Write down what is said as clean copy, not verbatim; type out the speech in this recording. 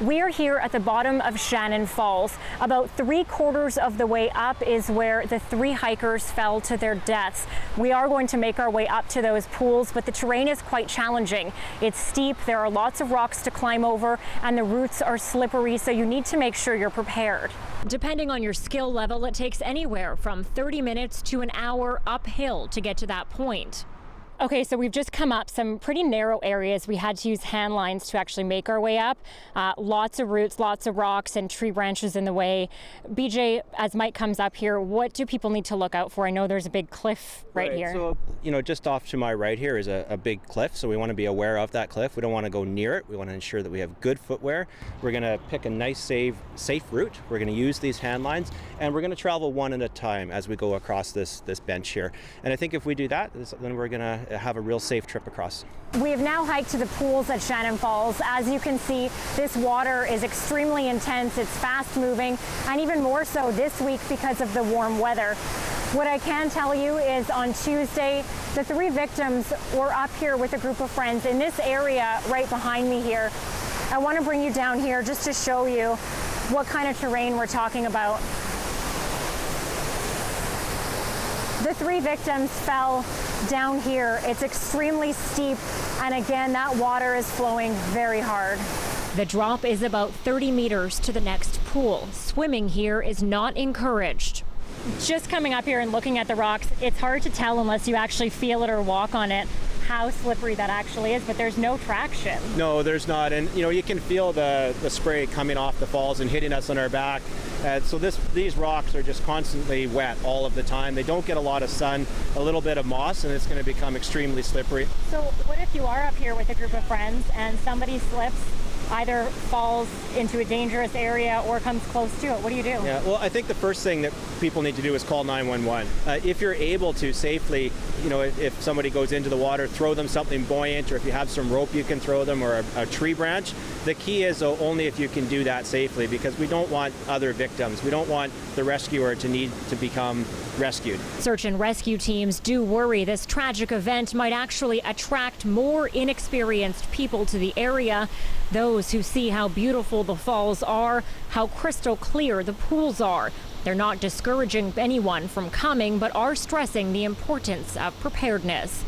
We are here at the bottom of Shannon Falls. About 3/4 of the way up is where the 3 hikers fell to their deaths. We are going to make our way up to those pools, but the terrain is quite challenging. It's steep, there are lots of rocks to climb over, and the routes are slippery, so you need to make sure you're prepared. Depending on your skill level, it takes anywhere from 30 minutes to an hour uphill to get to that point. Okay, so we've just come up some pretty narrow areas. We had to use hand lines to actually make our way up. Lots of roots, lots of rocks and tree branches in the way. BJ, as Mike comes up here, what do people need to look out for? I know there's a big cliff right here. So, just off to my right here is a big cliff, so we want to be aware of that cliff. We don't want to go near it. We want to ensure that we have good footwear. We're going to pick a nice, safe route. We're going to use these hand lines, and we're going to travel one at a time as we go across this bench here. And I think if we do that, then we're going to have a real safe trip across. We have now hiked to the pools at Shannon Falls. As you can see, this water is extremely intense, it's fast moving, and even more so this week because of the warm weather. What I can tell you is on Tuesday, the 3 victims were up here with a group of friends in this area right behind me here. I want to bring you down here just to show you what kind of terrain we're talking about. The 3 victims fell down here. It's extremely steep, and again, that water is flowing very hard. The drop is about 30 meters to the next pool. Swimming here is not encouraged. Just coming up here and looking at the rocks, it's hard to tell unless you actually feel it or walk on it how slippery that actually is, but there's no traction. No, there's not, and you can feel the spray coming off the falls and hitting us on our back. So these rocks are just constantly wet all of the time. They don't get a lot of sun, a little bit of moss, and it's going to become extremely slippery. So what if you are up here with a group of friends and somebody slips, either falls into a dangerous area or comes close to it? What do you do? Yeah, well, I think the first thing that people need to do is call 911. If you're able to safely, if somebody goes into the water, throw them something buoyant, or if you have some rope you can throw them, or a tree branch. The key is only if you can do that safely, because we don't want other victims. We don't want the rescuer to need to become rescued. Search and rescue teams do worry this tragic event might actually attract more inexperienced people to the area. Those who see how beautiful the falls are, how crystal clear the pools are. They're not discouraging anyone from coming, but are stressing the importance of preparedness.